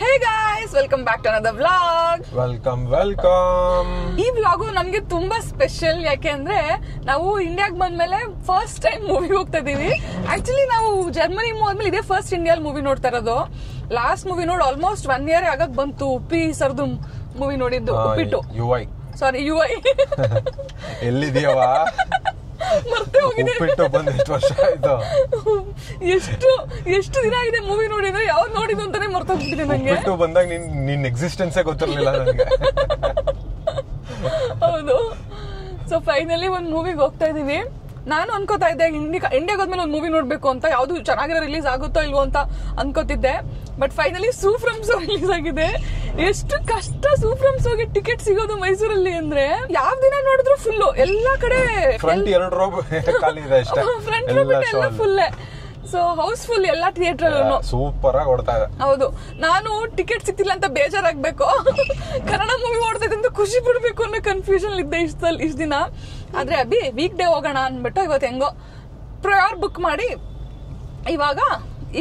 Hey guys, welcome back to another vlog. Welcome. ಈ vlog ನಮ್ಗೆ ತುಂಬಾ ಸ್ಪೆಷಲ್. ಯಾಕೆಂದ್ರೆ ನಾವು ಇಂಡಿಯಾಗ್ ಬಂದ್ಮೇಲೆ ಫಸ್ಟ್ ಟೈಮ್ ಮೂವಿ ಹೋಗ್ತಾ ಇದೀವಿ. ಆಕ್ಚುಲಿ ನಾವು ಜರ್ಮನಿ ಹೋದ್ಮೇಲೆ ಇದೇ ಫಸ್ಟ್ ಇಂಡಿಯಲ್ ಮೂವಿ ನೋಡ್ತಾ ಇರೋದು. ಲಾಸ್ಟ್ ಮೂವಿ ನೋಡಿ ಆಲ್ಮೋಸ್ಟ್ 1 year ಆಗಕ್ ಬಂತು. ಉಪ್ಪಿ ಸರ್ದು ಮೂವಿ ನೋಡಿದ್ದು. ಉಪ್ಪಿಟ್ಟು ಸಾರಿ UI ಎಲ್ಲಿದೀಯವ? ಮರ್ತೆ ಹೋಗಿದೆ. ಉಪ್ಪಿಟ್ಟು ಬಂದು ಎಷ್ಟು ವರ್ಷ ಆಯ್ತು? ಎಷ್ಟು ದಿನ ಆಗಿದೆ ಮೂವಿ ನೋಡಿದ್ರೆ ಯಾವ್ದು ನೋಡಿದ್ದು ಅಂತಾನೆ ಮರ್ತೋಗ್ಬಿಟ್ಟಿದೆ ನಂಗೆ. ಉಪ್ಪಿಟ್ಟು ಬಂದಾಗ ನಿನ್ ಎಕ್ಸಿಸ್ಟೆನ್ಸೇ ಗೊತ್ತಿರ್ಲಿಲ್ಲ ನನಗೆ. ಹೌದು. ಸೊ ಫೈನಲಿ ಒಂದ್ ಮೂವಿಗೆ ಹೋಗ್ತಾ ಇದೀವಿ. ನಾನು ಅನ್ಕೋತಾ ಇದ್ದೆ ಇಂಡಿಯಾಗ ಹೋದ್ಮೇಲೆ ಒಂದ್ ಮೂವಿ ನೋಡ್ಬೇಕು ಅಂತ, ಯಾವ್ದು ಚೆನ್ನಾಗಿರೋ ರಿಲೀಸ್ ಆಗುತ್ತೋ ಇಲ್ವೋ ಅಂತ ಅನ್ಕೋತಿದ್ದೆ. ಬಟ್ ಫೈನಲಿ ಸೂಫ್ರಮ್ ಶೋ ರಿಲೀಸ್ ಆಗಿದೆ. ಎಷ್ಟು ಕಷ್ಟ ಸೂಫ್ರಮ್ ಶೋಗೆ ಟಿಕೆಟ್ ಸಿಗೋದು ಮೈಸೂರಲ್ಲಿ ಅಂದ್ರೆ, ಯಾವ ದಿನ ನೋಡಿದ್ರು ಫುಲ್. ಎಲ್ಲಾ ಕಡೆ ಫ್ರಂಟ್ 2 ರೋ ಖಾಲಿ ಇದೆ ಅಷ್ಟೇ. ಫ್ರಂಟ್ ಎಲ್ಲ ಫುಲ್. ಸೊ ಹೌಸ್ಫುಲ್ ಎಲ್ಲಾ ಥಿಯೇಟರ್ ಸೂಪರ್ ಆಗಿ ಓಡ್ತಾ ಇದೆ. ಹೌದು. ನಾನು ಟಿಕೆಟ್ ಸಿಕ್ತಿಲ್ಲ ಅಂತ ಬೇಜಾರಾಗ್ಬೇಕು, ಕನ್ನಡ ಮೂವಿ ಓಡ್ತೈತೆ ಅಂತ ಖುಷಿ ಪಡ್ಬೇಕು ಅನ್ನೋ ಕನ್ಫ್ಯೂಷನ್ ಇದ್ದೆ ಇಷ್ಟ ದಿನ. ಆದ್ರೆ ವೀಕ್ ಡೇ ಹೋಗೋಣ ಅನ್ಬಿಟ್ಟು ಇವತ್ತು ಹೆಂಗೋ ಪ್ರಯಾರ್ ಬುಕ್ ಮಾಡಿ ಇವಾಗ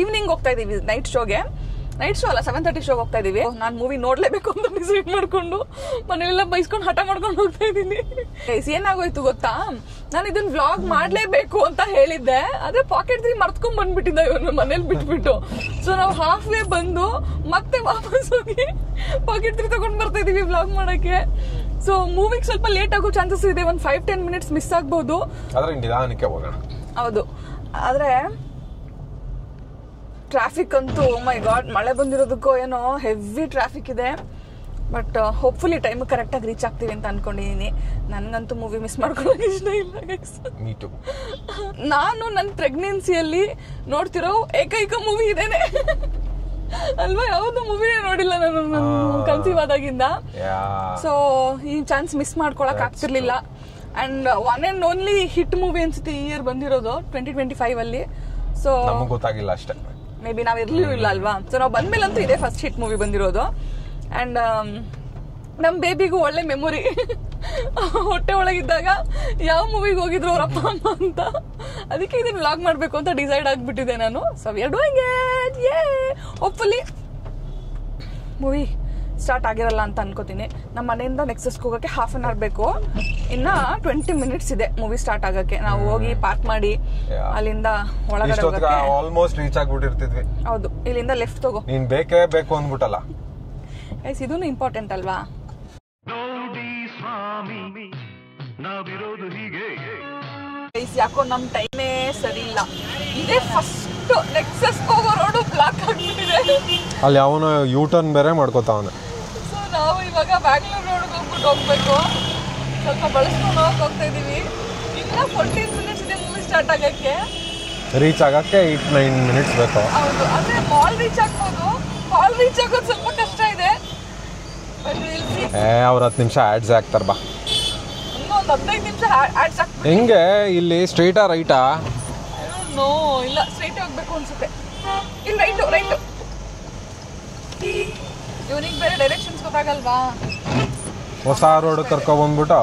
ಈವ್ನಿಂಗ್ ಹೋಗ್ತಾ ಇದೀವಿ ನೈಟ್ ಶೋ ಅಲ್ಲ 7:30 ಶೋಗೆ ಹೋಗ್ತಾ ಇದೀವಿ. ನಾನು ಮೂವಿ ನೋಡ್ಲೇಬೇಕು ಅಂತ ಡಿಸೈಡ್ ಮಾಡ್ಕೊಂಡು ಮನೆಯೆಲ್ಲ ಬೈಸ್ಕೊಂಡು ಹಠ ಮಾಡ್ಕೊಂಡು ಹೋಗ್ತಾ ಇದೀನಿ. ಏನಾಗೋಯ್ತು ಗೊತ್ತಾ, ನಾನು ಇದನ್ನ ವ್ಲಾಗ್ ಮಾಡ್ಲೇಬೇಕು ಅಂತ ಹೇಳಿದ್ದೆ. ಆದ್ರೆ ಪಾಕೆಟ್ 3 ಮರ್ತ್ಕೊಂಡ್ ಬಂದ್ಬಿಟ್ಟಿದ್ದ ಇವನು ಮನೇಲಿ ಬಿಟ್ಬಿಟ್ಟು. ಸೊ ನಾವು ಹಾಫ್ ವೇ ಬಂದು ಮತ್ತೆ ವಾಪಸ್ ಹೋಗಿ ಪಾಕೆಟ್ 3 ತಗೊಂಡ್ ಬರ್ತಾ ಇದೀವಿ ವ್ಲಾಗ್ ಮಾಡಕ್ಕೆ. ಸೊ ಮೂವಿಗೆ ಸ್ವಲ್ಪ ಲೇಟ್ ಆಗೋ ಚಾನ್ಸಸ್ ಇದೆ. ಒಂದ್ 5-10 ಮಿನಿಟ್ಸ್ ಮಿಸ್ ಆಗ್ಬಹುದು. ಹೌದು. ಆದ್ರೆ ಟ್ರಾಫಿಕ್ ಅಂತೂ ಮೈ ಗಾಡ್, ಮಳೆ ಬಂದಿರೋದಕ್ಕೋ ಏನೋ ಹೆವಿ ಟ್ರಾಫಿಕ್ ಇದೆ. ಬಟ್ ಹೋಪ್ಫುಲಿ ಟೈಮ್ ಕರೆಕ್ಟ್ ಆಗಿ ರೀಚ್ ಆಗ್ತೀವಿ ಅಂತ ಅನ್ಕೊಂಡಿದೀನಿ. ನನ್ಗಂತೂ ಮೂವಿ ಮಿಸ್ ಮಾಡ್ಕೊಳ್ಳೋಕೆ ಇಷ್ಟ ಇಲ್ಲ. ನಾನು ನನ್ನ ಪ್ರೆಗ್ನೆನ್ಸಿಯಲ್ಲಿ ನೋಡ್ತಿರೋ ಏಕೈಕ ಮೂವಿ ಇದೇನೆ ಅಲ್ವಾ. ಯಾವ್ದು ಮೂವಿನೇ ನೋಡಿಲ್ಲ ನಾನು ಕನ್ಸೀವ್ ಆದಾಗಿಂದ. ಸೊ ಈ ಚಾನ್ಸ್ ಮಿಸ್ ಮಾಡ್ಕೊಳಕ್ ಆಗ್ತಿರ್ಲಿಲ್ಲ. And one and only hit movie ಅನ್ಸುತ್ತೆ ಈ ಇಯರ್ ಬಂದಿರೋದು 2025 ಅಲ್ಲಿ. ಸೊ ಗೊತ್ತಾಗಿಲ್ಲ ಅಷ್ಟೇ, ಮೇ ಬಿ ನಾವ್ ಇರ್ಲಿಲ್ಲ ಅಲ್ವಾ. ಸೊ ನಾವ್ ಬಂದ್ಮೇಲಂತೂ ಇದೇ ಫಸ್ಟ್ ಹಿಟ್ ಮೂವಿ ಬಂದಿರೋದು. ಅಂಡ್ ನಮ್ ಬೇಬಿಗೂ ಒಳ್ಳೆ ಮೆಮೊರಿ. ಹೊಟ್ಟೆ ಒಳಗಿದ್ದಾಗ ಯಾವ ಮೂವಿಗೆ ಹೋಗಿದ್ರು ಅವ್ರ ಅಪ್ಪ ಅಮ್ಮ ಅಂತ. ಅದಕ್ಕೆ ಇದನ್ನ ವ್ಲಾಗ್ ಮಾಡ್ಬೇಕು ಅಂತ ಡಿಸೈಡ್ ಆಗ್ಬಿಟ್ಟಿದೆ ನಾನು. So we are doing it. Hopefully movie start ಆಗಿರಲ್ಲ ಅಂತ ಅನ್ಕೋತೀನಿ. ನಮ್ಮ ಮನೆಯಿಂದ ನೆಕ್ಸಸ್ಗೆ ಹೋಗಕ್ಕೆ ಹಾಫ್ ಅನ್ ಅವರ್ ಬೇಕು. ಇನ್ನ 20 ಮಿನಿಟ್ಸ್ ಇದೆ ಮೂವಿ ಸ್ಟಾರ್ಟ್ ಆಗಕ್ಕೆ. ನಾವು ಹೋಗಿ ಪಾರ್ಕ್ ಮಾಡಿ ಅಲ್ಲಿಂದ ಒಳಗಡೆ ಹೋಗಕ್ಕೆ ಆಲ್ಮೋಸ್ಟ್ ರೀಚ್ ಆಗ್ಬಿಟ್ಟಿರ್ತಿದ್ವಿ. ಹೌದು. ಇಲ್ಲಿಂದ ಲೆಫ್ಟ್ ತಗೋ. ನೀನ್ ಬೇಕೇ ಬೇಕು ಅಂದ್ಬಿಟ್ಟಲ್ಲ ಗೈಸ್, ಇದೂನು ಇಂಪಾರ್ಟೆಂಟ್ ಅಲ್ವಾ. ಗೈಸ್, ಯಾಕೋ ನಮ್ ಟೈಮೇ ಸರಿ ಇಲ್ಲ. ಇದೇ ಫಸ್ಟ್ ನೆಕ್ಸಸ್ ಹೋಗೋ ರೋಡು ಬ್ಲಾಕ್ ಆಗ್ಬಿಟ್ಟಿದೆ. ಅಲ್ಲಿ ಅವನು ಯೂಟರ್ನ್ ಬೇರೆ ಮಾಡ್ಕೋತಾವನೆ. ಸೊ ನಾವು ಇವಾಗ ಬ್ಯಾಂಗ್ಳೂರ್ ರೋಡ್ಗೆ ಹೋಗ್ಬೇಕು. ಸ್ವಲ್ಪ ಬಳಸ್ಕೊಂಡು ಹೋಗ್ತಾ ಇದೀವಿ. ಇನ್ನ 14 ಮಿನಿಟ್ಸ್ ಇದೆ ಮೂವಿ ಸ್ಟಾರ್ಟ್ ಆಗಕ್ಕೆ. ರೀಚ್ ಆಗಕ್ಕೆ 8-9 ಮಿನಿಟ್ಸ್ ಬೇಕು. ಹೌದು. ಅಂದ್ರೆ ಮಾಲ್ ರೀಚ್ ಆಗ್ಬೋದು. ಮಾಲ್ ರೀಚ್ ಆಗೋದು ಸ್ವಲ್ಪ ಕಷ್ಟ ಇದೆ. ಅವ್ರು 10 ನಿಮಿಷ ಆಡ್ಸ್ ಹಾಕ್ತಾರ. ಬಾ ಇನ್ನೊಂದು 15 ನಿಮಿಷ ಆಡ್ಸ್ ಹಾಕ್ತಾರೆ. ಹೆಂಗೆ ಇಲ್ಲಿ ಸ್ಟ್ರೈಟಾ ರೈಟಾ? ನೋ, ಇಲ್ಲ ಸ್ಟ್ರೈಟ್ ಹೋಗ್ಬೇಕು ಅನ್ಸುತ್ತೆ. ಇಲ್ಲ ರೈಟ್. ಇವನಿಗೆ ಬೇರೆ ಡೈರೆಕ್ಷನ್ಸ್ ಗೊತ್ತಾಗಲ್ವಾ. ಹೊಸ ರೋಡ್ ಕರ್ಕೊ ಬಂದ್ಬಿಟ್ಟು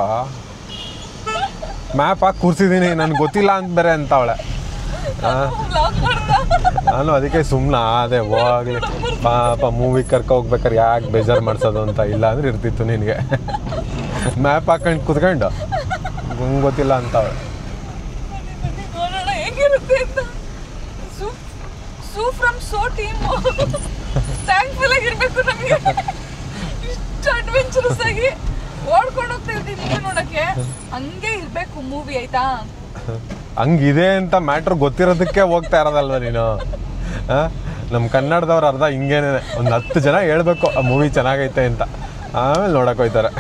ಮ್ಯಾಪ್ ಹಾಕಿ ಕೂರ್ಸಿದೀನಿ, ನನ್ಗೆ ಗೊತ್ತಿಲ್ಲ ಅಂತ ಬೇರೆ ಅಂತ ಅವಳೆ. ನಾನು ಅದಕ್ಕೆ ಸುಮ್ಮನೆ ಅದೇ ಹೋಗ್ಲಿ ಪಾಪ ಮೂವಿ ಕರ್ಕೊ ಹೋಗ್ಬೇಕಾರೆ ಯಾಕೆ ಬೇಜಾರು ಮಾಡ್ಸೋದು ಅಂತ. ಇಲ್ಲ ಅಂದ್ರೆ ಇರ್ತಿತ್ತು ನಿನಗೆ. ಮ್ಯಾಪ್ ಹಾಕೊಂಡು ಕುತ್ಕೊಂಡು ಗೊತ್ತಿಲ್ಲ ಅಂತ ಅವಳೆ. ಸೂಫ್ರಮ್ ಶೋ ಟೀಮ್ ಥ್ಯಾಂಕ್ಫುಲ್ ಆಗಿರ್ಬೇಕು ನಮಗೆ. ಇಷ್ಟು ಅಡ್ವೆಂಚರಸ್ ಆಗಿ ಓಡ್ಕೊಂಡು ಹೋಗ್ತಾ ಇರ್ತೀವಿ ಮೂವಿ ನೋಡಕ್ಕೆ. ಹಂಗೆ ಇರ್ಬೇಕು ಮೂವಿ, ಆಯ್ತಾ? ಹಂಗಿದೆ ಅಂತ ಮ್ಯಾಟ್ರ್ ಗೊತ್ತಿರೋದಕ್ಕೆ ಹೋಗ್ತಾ ಇರೋದಲ್ವ ನೀನು. ನಮ್ಮ ಕನ್ನಡದವ್ರು ಅರ್ಧ ಹಿಂಗೇನೆ ಒಂದು 10 ಜನ ಹೇಳ್ಬೇಕು ಆ ಮೂವಿ ಚೆನ್ನಾಗೈತೆ ಅಂತ, ಆಮೇಲೆ ನೋಡಕ್ ಹೋಯ್ತಾರೆ.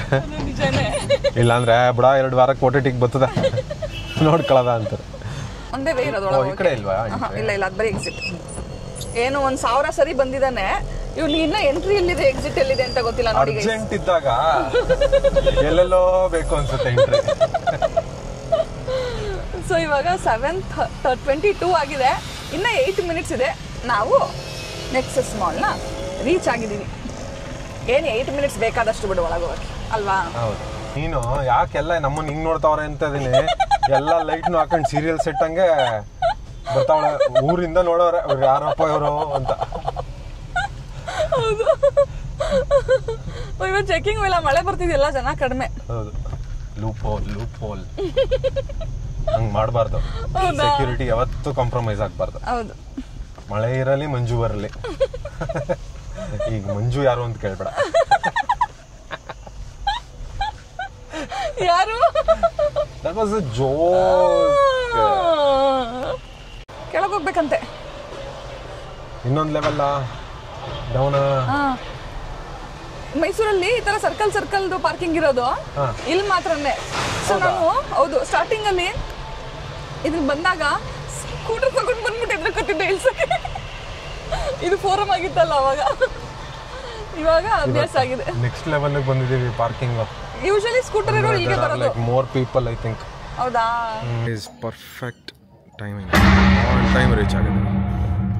ಇಲ್ಲಾಂದ್ರೆ ಬುಡ 2 ವಾರಕ್ಕೆ OTTಗೆ ಬರ್ತದೆ ನೋಡ್ಕೊಳ್ಳೋದ ಅಂತಾರೆ. ಒಂದೇ ವೇ ಇರೋದು. ಈ ಕಡೆ ಇಲ್ವಾ? ಇಲ್ಲ ಅದು ಬರೀ ಎಕ್ಸಿಟ್. ಏನು 1000 ಸರಿ ಬಂದಿದ್ದಾನೆ ಇವ್ನು. ಇನ್ನ ಎಂಟ್ರಿ ಎಲ್ಲಿದೆ ಎಕ್ಸಿಟ್ ಎಲ್ಲಿದೆ ಅಂತ ಗೊತ್ತಿಲ್ಲ ನೋಡಿ. ಅರ್ಜೆಂಟ್ ಇದ್ದಾಗ ಎಲ್ಲೆಲ್ಲೋ ಬೇಕು ಅನ್ಸುತ್ತೆ ಎಂಟ್ರಿ. ಸೊ ಇವಾಗ 7:22 ಆಗಿದೆ. ಇನ್ನ 8 ಮಿನಿಟ್ಸ್ ಇದೆ. ನಾವು ನೆಕ್ಸಸ್ ಮಾಲ್ನ ರೀಚ್ ಆಗಿದ್ದೀವಿ. ಏನು 8 ಮಿನಿಟ್ಸ್ ಬೇಕಾದಷ್ಟು ಬಿಡು ಒಳಗೋಗಕ್ಕೆ ಅಲ್ವಾ. ನೀನು ಯಾಕೆಲ್ಲ ನಮ್ಮನ್ನ ಹಿಂಗ್ ನೋಡ್ತಾವ್ರೆ ಅಂತ ಇದೀನಿ. ಎಲ್ಲ ಲೈಟ್ನು ಹಾಕೊಂಡು ಸೀರಿಯಲ್ ಸೆಟ್ ಹಂಗೆ ಬರ್ತಾವಳೆ. ಊರಿಂದ ನೋಡೋರೆ ಯಾರಪ್ಪ ಇವರು ಅಂತ. ಹೌದು. ಇವಾಗ ಚೆಕಿಂಗ್ ಇಲ್ಲ, ಮಳೆ ಬರ್ತಿದೆಯಲ್ಲ, ಜನ ಕಡಿಮೆ. ಹೌದು, ಲೂಪ್ ಹೋಲ್ ಹಂಗ್ ಮಾಡಬಾರ್ದು. ಸೆಕ್ಯೂರಿಟಿ ಯಾವತ್ತೂ ಕಾಂಪ್ರಮೈಸ್ ಆಗ್ಬಾರ್ದು. ಹೌದು, ಮಳೆ ಇರಲಿ ಮಂಜು ಬರಲಿ. ಈಗ ಮಂಜು ಯಾರು ಅಂತ ಕೇಳ್ಬೇಡ. ಯಾರು? That was a joke. ಕೆಳಗೆ ಹೋಗ್ಬೇಕಂತೆ. ಇನ್ನೊಂದು ಲೆವೆಲ್ ಡೌನ್. ಮೈಸೂರಲ್ಲಿ ಈ ತರ ಸರ್ಕಲ್ದು ಪಾರ್ಕಿಂಗ್ ಇರೋದು ಇಲ್ಲಿ ಮಾತ್ರನೇ. ಸೊ ನಾನು ಹೌದು ಸ್ಟಾರ್ಟಿಂಗ್ ಅಲ್ಲಿ ಇದ್ರ ಬಂದಾಗ ಸ್ಕೂಟರ್ ತಗೊಂಡು ಬಂದ್ಬಿಟ್ಟಿದ್ರೆ ಕತ್ತಿದ್ದೆ ಇಳ್ಸಕ್ಕೆ. ಇದು ಫೋರಮ್ ಆಗಿತ್ತಲ್ಲ ಅವಾಗ, ಇವಾಗ ಅಭ್ಯಾಸ ಆಗಿದೆ. ನೆಕ್ಸ್ಟ್ ಲೆವೆಲ್ ಬಂದಿದ್ದೀವಿ ಪಾರ್ಕಿಂಗ್. ಯೂಶಲಿ ಸ್ಕೂಟರ್ ಇರೋ ಇಲ್ಲಿಗೆ ಬರೋದು. More people I think. ಹೌದಾ? Is perfect timing, on time reach ಆಗಿದೆ.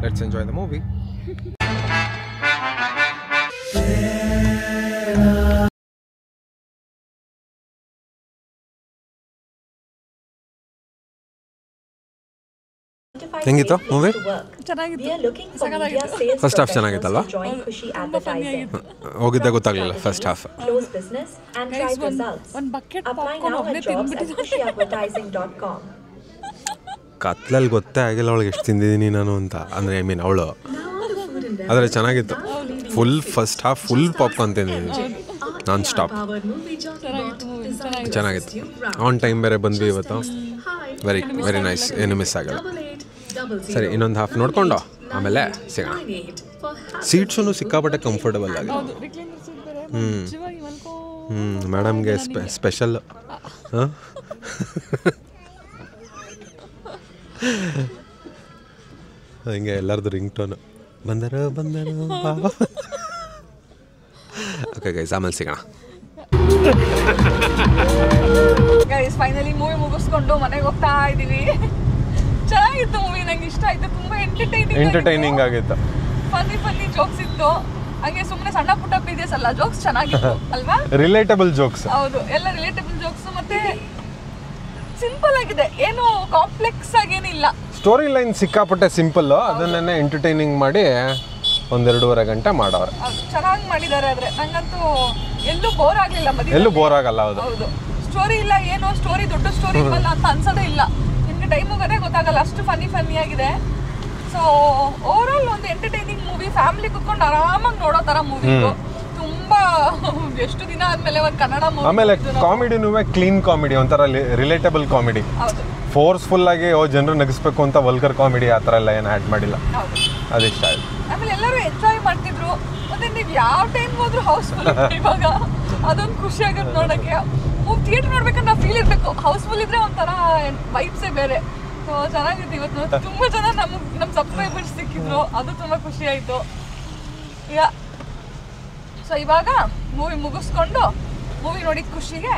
Let's enjoy the movie. ಹೆಂಗಿತ್ತು ಮೂವಿ? ಫಸ್ಟ್ ಹಾಫ್ ಚೆನ್ನಾಗಿತ್ತಲ್ವಾ? ಹೋಗಿದ್ದೆ ಗೊತ್ತಾಗ್ಲಿಲ್ಲ ಫಸ್ಟ್ ಹಾಫ್. ಕತ್ಲಲ್ಲಿ ಗೊತ್ತೇ ಆಗಿಲ್ಲ ಅವಳಿಗೆ ಎಷ್ಟು ತಿಂದಿದ್ದೀನಿ ನಾನು ಅಂತ. ಅಂದರೆ ಐ ಮೀನ್ ಅವಳು. ಆದರೆ ಚೆನ್ನಾಗಿತ್ತು. Full first half full popcorn ತಿಂದಿದ್ದೀನಿ ನಾನ್ ಸ್ಟಾಪ್. ಚೆನ್ನಾಗಿತ್ತು. ಆನ್ ಟೈಮ್ ಬೇರೆ ಬಂದ್ವಿ ಇವತ್ತು. Very very nice. ಏನು ಮಿಸ್ ಆಗಲ್ಲ. ಸರಿ, ಇನ್ನೊಂದು ಹಾಫ್ ನೋಡ್ಕೊಂಡು ಆಮೇಲೆ ಸಿಗೋಣ. ಸೀಟ್ಸೂ ಸಿಕ್ಕಾಪಟ್ಟೆ ಕಂಫರ್ಟಬಲ್ ಆಗಿದೆ. ಮೇಡಮ್ಗೆ ಸ್ಪೆಷಲ್. ಹಿಂಗೆ ಎಲ್ಲರದು ರಿಂಗ್ ಟೋನು. ಬಂದರು ಓಕೆ ಗೈಸ್, ಆಮೇಲೆ ಸಿಗೋಣ. ಗೈಸ್ ಫೈನಲಿ ಮೂವಿ ಮುಗಿಸ್ಕೊಂಡು ಮನೆಗೆ ಹೋಗ್ತಾ ಇದೀವಿ. ಚೆನ್ನಾಗಿತ್ತು ಮೂವಿ, ನಂಗೆ ಇಷ್ಟ ಆಯ್ತು. ತುಂಬಾ ಎಂಟರ್ಟೈನಿಂಗ್ ಆಗಿತ್ತು. ಫನ್ನಿ ಜೋಕ್ಸ್ ಇತ್ತು. ಹಾಗೆ ಸುಮ್ಮನೆ ಸಣ್ಣ ಪುಟ್ಟ ಪೀರಿಯಸ್ ಅಲ್ಲ, ಜೋಕ್ಸ್ ಚೆನ್ನಾಗಿತ್ತು ಅಲ್ವಾ? Relatable jokes. ಹೌದು, ಎಲ್ಲ ರಿಲೇಟಬಲ್ ಜೋಕ್ಸ್. ಮತ್ತೆ ಸಿಂಪಲ್ ಆಗಿದೆ, ಏನು ಕಾಂಪ್ಲೆಕ್ಸ್ ಆಗೇನಿಲ್ಲ. ಸ್ಟೋರಿ ಲೈನ್ ಸಿಕ್ಕಾಪಟ್ಟೆ ಸಿಂಪಲ್. ಅದನ್ನೇ ಎಂಟರ್ಟೈನಿಂಗ್ ಮಾಡಿ 1-2.5 ಗಂಟೆ ಮಾಡವ್ರೆ. ಚೆನ್ನಾಗಿ ಮಾಡಿದ್ದಾರೆ. ಆದ್ರೆ ನಂಗಂತೂ ಎಲ್ಲೂ ಬೋರ್ ಆಗ್ಲಿಲ್ಲ. ಎಲ್ಲೂ ಬೋರ್ ಆಗಲ್ಲ. ಹೌದು, ಸ್ಟೋರಿ ಇಲ್ಲ, ಏನೋ ಸ್ಟೋರಿ ದೊಡ್ಡ ಸ್ಟೋರಿ ಇರಲ್ಲ ಅಂತ ಅನ್ಸೋದೇ ಇಲ್ಲ. ನಿಮ್ಗೆ ಟೈಮ್ ಹೋಗೋದೇ ಗೊತ್ತಾಗಲ್ಲ, ಅಷ್ಟು ಫನ್ನಿ ಆಗಿದೆ. ಸೊ ಓವರ್ ಆಲ್ ಒಂದು ಎಂಟರ್ಟೈನಿಂಗ್ ಮೂವಿ. ಫ್ಯಾಮಿಲಿ ಕುತ್ಕೊಂಡು ಆರಾಮಾಗಿ ನೋಡೋ ತರ ಮೂವಿ. ತುಂಬಾ ಎಷ್ಟು ದಿನ ಆದ್ಮೇಲೆ ಒಂದು ಕನ್ನಡ ಮೂವಿ. ಆಮೇಲೆ ಕಾಮಿಡಿನೂ ಕ್ಲೀನ್ ಕಾಮಿಡಿ, ಒಂಥರ ರಿಲೇಟಬಲ್ ಕಾಮಿಡಿ. ಫೋರ್ಸ್ಫುಲ್ ಆಗಿ ಜನರು ನಗಿಸ್ಬೇಕು ಅಂತ ವಲ್ಗರ್ ಕಾಮಿಡಿ ಆ ಥರ ಎಲ್ಲ ಏನು ಆ್ಯಡ್ ಮಾಡಿಲ್ಲ. ಅದಿಷ್ಟ ಆಯ್ತು. ಆಮೇಲೆ ಎಲ್ಲರೂ ಎಂಜಾಯ್ ಮಾಡ್ತಿದ್ರು. ಮತ್ತೆ ನೀವು ಯಾವ ಟೈಮ್ ಹೋದ್ರು ಹೌಸ್ಫುಲ್. ಇವಾಗ ಅದೊಂದು ಖುಷಿ ಆಗುತ್ತೆ ನೋಡಕ್ಕೆ. ಥಿಯೇಟರ್ ನೋಡ್ಬೇಕಂದ್ರೆ ಫೀಲ್ ಇರಬೇಕು. ಹೌಸ್ಫುಲ್ ಇದ್ರೆ ಒಂಥರ ವೈಬ್ಸೇ ಬೇರೆ. ಸೊ ಚೆನ್ನಾಗಿತ್ತು. ಇವತ್ತು ತುಂಬ ಜನ ನಮ್ಮ ಸಬ್ಸ್ಕ್ರೈಬರ್ಸ್ ಸಿಕ್ಕಿದ್ರು, ಅದು ತುಂಬ ಖುಷಿ ಆಯಿತು. ಸೊ ಇವಾಗ ಮೂವಿ ಮುಗಿಸ್ಕೊಂಡು ಮೂವಿ ನೋಡಿದ ಖುಷಿಗೆ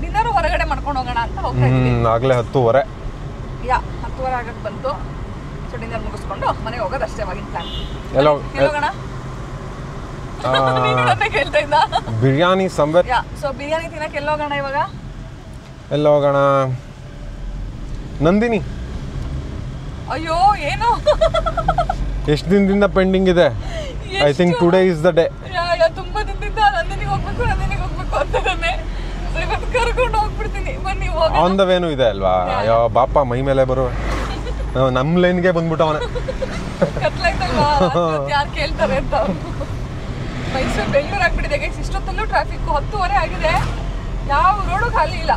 ಡಿನ್ನರ್ ಹೊರಗಡೆ ಮಾಡ್ಕೊಂಡು ಹೋಗೋಣ ಅಂತ ಹೋಗ್ತಾ ಇದ್ದೀವಿ. ಆಗಲೇ 10:30. 10:30 ಆಗಕ್ಕೆ ಬಂತು. ಸೊ ಡಿನ್ನರ್ ಮುಗಿಸ್ಕೊಂಡು ಮನೆಗೆ ಹೋಗೋದು ಅಷ್ಟೇ ಆಗಿನ ಪ್ಲಾನ್. ಹೋಗೋಣ ಕೇಳ್ತಾ ಇದ್ದ ಬಿರಿಯಾನಿ ಸಂಬರ್. ಸೊ ಬಿರಿಯಾನಿ ತಿನ್ನಕ್ಕೆ ಎಲ್ಲೋಗೋಣ ಇವಾಗ? ಎಲ್ಲೋಗೋಣ? ನಂದಿನಿ. ಅಯ್ಯೋ ಏನು ಎಷ್ಟು ದಿನದಿಂದ ಪೆಂಡಿಂಗ್ ಇದೆ. I think today is the day. ತುಂಬಾ ದಿನದಿಂದ ನಂದಿನಿಗೆ ಹೋಗ್ಬೇಕು ಅಂತಾನೆ. ಸೊ ಇವತ್ತು ಕರ್ಕೊಂಡು ಹೋಗ್ಬಿಡ್ತೀನಿ, ಬನ್ನಿ ಹೋಗೋಣ. ಆನ್ ದ ವೇನು ಇದೆ ಅಲ್ವಾ? ಅಯ್ಯೋ ಬಾಪ, ಮೈ ಮೇಲೆ ಬರು. ನಮ್ಮ ಲೈನ್ಗೆ ಬಂದ್ಬಿಟ್ಟವನ. ಕತ್ಲಾಯ್ತಲ್ವಾ, ಯಾರು ಕೇಳ್ತಾರೆ ಅಂತ. ಮೈಸೂರು ಬೆಂಗಳೂರು ಆಗ್ಬಿಟ್ಟಿದೆ ಗೈಸ್. ಇಷ್ಟೊತ್ತಲ್ಲೂ ಟ್ರಾಫಿಕ್. 10:30 ಆಗಿದೆ, ಯಾವ ರೋಡು ಖಾಲಿ ಇಲ್ಲ.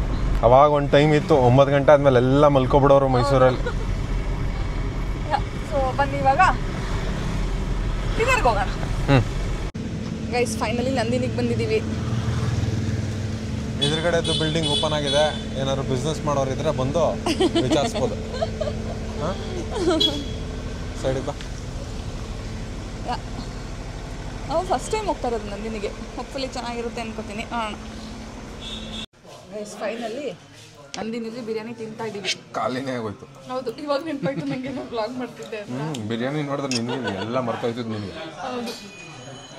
ಅವಾಗ ಒಂದು ಟೈಮ್ ಇತ್ತು 9 ಗಂಟೆ ಆದ್ಮೇಲೆ ಎಲ್ಲ ಮಲ್ಕೊಬಿಡೋರು ಮೈಸೂರಲ್ಲಿ. ಸೊ ಬನ್ನಿ ಇವಾಗ ಡಿನ್ನರ್ಗೆ ಹೋಗೋಣ. ಗೈಸ್ ಫೈನಲಿ ನಂದಿನಿಗೆ ಬಂದಿದ್ದೀವಿ. ಎದುರುಗಡೆದು ಬಿಲ್ಡಿಂಗ್ ಓಪನ್ ಆಗಿದೆ. ಏನಾದ್ರು ಬಿಸ್ನೆಸ್ ಮಾಡೋರು ಇದ್ರೆ ಬಂದು ವಿಚಾರಿಸ್ಬೋದು. ಸೈಡಿಗೆ ಬಾ. ನಾವು ಫಸ್ಟ್ ಟೈಮ್ ಹೋಗ್ತಾ ಇರೋದು ನಂದಿನಿಗೆ. ಹೋಪ್ಫುಲಿ ಚೆನ್ನಾಗಿರುತ್ತೆ ಅನ್ಕೋತೀನಿ. ಗೈಸ್ ಫೈನಲಿ ನಂದಿನಿಲಿ ಬಿರಿಯಾನಿ ತಿಂತಾ ಇದ್ದೀವಿ. ಖಾಲಿನೇ ಆಗೋಯ್ತು. ಹೌದು, ಇವಾಗ ನೆನಪಾಯ್ತು ನನಗೆ ವ್ಲಾಗ್ ಮಾಡ್ತಿದ್ದೆ ಅಂತ. ಬಿರಿಯಾನಿ ನೋಡಿದ್ರೆ ನಿನಗೆ ಎಲ್ಲ ಮರ್ತೋಯ್ತದ ನಿನಗೆ. ಹೌದು,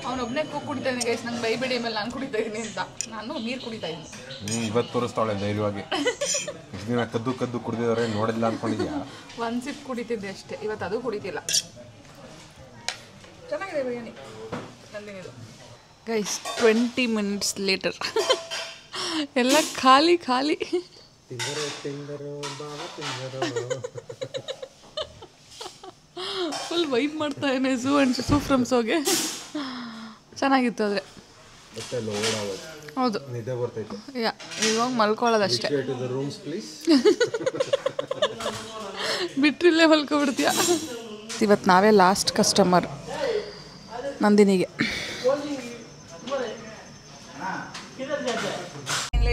ಅವನೊಬ್ಬನೇ ಕುಡಿತಾ ಇದ್ದೀನಿ ಗೈಸ್. ನಂಗೆ ಬೈಬೇಡಿ ಮೇಲೆ ನಾನು ಕುಡಿತಾ ಇದ್ದೀನಿ ಅಂತ. ನಾನು ನೀರು ಕುಡಿತಾ ಇದ್ದೀನಿ. ಇವತ್ತು ತೋರಿಸ್ತಾಳೆ ಧೈರ್ಯವಾಗಿ. ಇಷ್ಟು ದಿನ ಕದ್ದು ಕುಡಿದಿದ್ದಾರೆ, ನೋಡಿಲ್ಲ ಅನ್ಕೊಂಡಿದ್ಯಾ? ಒಂದು ಸಿಪ್ ಕುಡಿತಿದ್ದೆ ಅಷ್ಟೇ, ಇವತ್ತು ಅದು ಕುಡಿತಿಲ್ಲ. ಚೆನ್ನಾಗಿದೆ ಬಿರಿಯಾನಿ. ಗೈಸ್ 20 minutes ಲೇಟರ್ ಎಲ್ಲ ಖಾಲಿ ಖಾಲಿ. ಫುಲ್ ವೈಪ್ ಮಾಡ್ತಾ ಏನೇ ಝೂ ಅಂಡ್ ಸೂ ಫ್ರಮ್ ಸೋಗೆ. ಚೆನ್ನಾಗಿತ್ತು ಆದರೆ. ಹೌದು ನಿದ್ದೆ ಬರ್ತೈತೆ. ಯಾ ಇವಾಗ ಮಲ್ಕೊಳ್ಳೋದಷ್ಟೇ. ಬಿಟ್ರಿಲ್ಲೇ ಮಲ್ಕೊಬಿಡ್ತೀಯ. ಇವತ್ತು ನಾವೇ ಲಾಸ್ಟ್ ಕಸ್ಟಮರ್ ನಂದಿನಿಗೆ.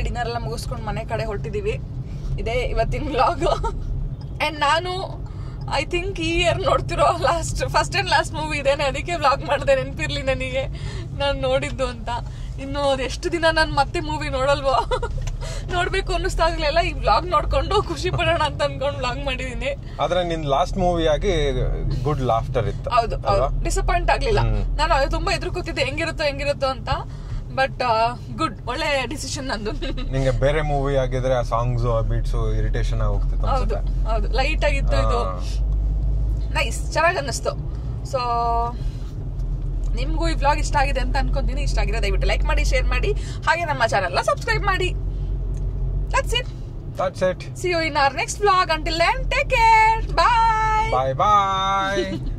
ಡಿನ್ನರ್ ಎಲ್ಲ ಮುಗಿಸ್ಕೊಂಡು ಮನೆ ಕಡೆ ಹೊರಟಿದ್ದೀವಿ. ಇದೇ ಇವತ್ತಿನ ವ್ಲಾಗ್. ಆ್ಯಂಡ್ ನಾನು ಐ ಥಿಂಕ್ ಈ ಇಯರ್ ನೋಡ್ತಿರೋ ಫಸ್ಟ್ ಆ್ಯಂಡ್ ಲಾಸ್ಟ್ ಮೂವಿ ಇದೇನೆ. ಅದಕ್ಕೆ ವ್ಲಾಗ್ ಮಾಡಿದೆ, ನೆನಪಿರ್ಲಿ ನನಗೆ ನಾನು ನೋಡಿದ್ದು ಅಂತ. ಇನ್ನು ಅದೆಷ್ಟು ದಿನ ನಾನು ಮತ್ತೆ ಮೂವಿ ನೋಡಲ್ವೋ, ನೋಡ್ಬೇಕು ಅನ್ನಿಸ್ತಾಗ್ಲೆಲ್ಲ ಈ ವ್ಲಾಗ್ ನೋಡ್ಕೊಂಡು ಖುಷಿ ಪಡೋಣ ಅಂತ ಅನ್ಕೊಂಡು ವ್ಲಾಗ್ ಮಾಡಿದೀನಿ. ಆದ್ರೆ ನಿನ್ ಲಾಸ್ಟ್ ಮೂವಿ ಆಗಿ ಗುಡ್ ಲಾಫ್ಟರ್ ಇತ್ತು. ಹೌದು, ಡಿಸಪಾಯಿಂಟ್ ಆಗ್ಲಿಲ್ಲ. ನಾನು ತುಂಬಾ ಎದುರು ಕೂತಿದ್ದೆ ಹೆಂಗಿರುತ್ತೋ ಅಂತ. ಬಟ್ ಗುಡ್, ಒಳ್ಳೆ ಡಿಸಿಷನ್ ನಂದು. ನಿಂಗೆ ಬೇರೆ ಮೂವಿ ಆಗಿದ್ರೆ ಆ ಸಾಂಗ್ಸ್ ಆ ಬೀಟ್ಸ್ ಇರಿಟೇಷನ್ ಆಗಿ ಹೋಗ್ತಿತ್ತು. ಹೌದು ಹೌದು, ಲೈಟ್ ಆಗಿತ್ತು ಇದು. ನೈಸ್, ಚೆನ್ನಾಗಿ ಅನ್ನಿಸ್ತು. ಸೊ ನಿಮ್ಗೂ ಈ ವ್ಲಾಗ್ ಇಷ್ಟ ಆಗಿದೆ ಅಂತ ಅನ್ಕೊಂತೀನಿ. ಇಷ್ಟ ಆಗಿದೆ ದಯವಿಟ್ಟು ಲೈಕ್ ಮಾಡಿ, ಶೇರ್ ಮಾಡಿ, ಹಾಗೆ ನಮ್ಮ ಚಾನೆಲ್ ಸಬ್ಸ್ಕ್ರೈಬ್ ಮಾಡಿ. That's it. See you in our next vlog. Until then, take care. Bye. Bye.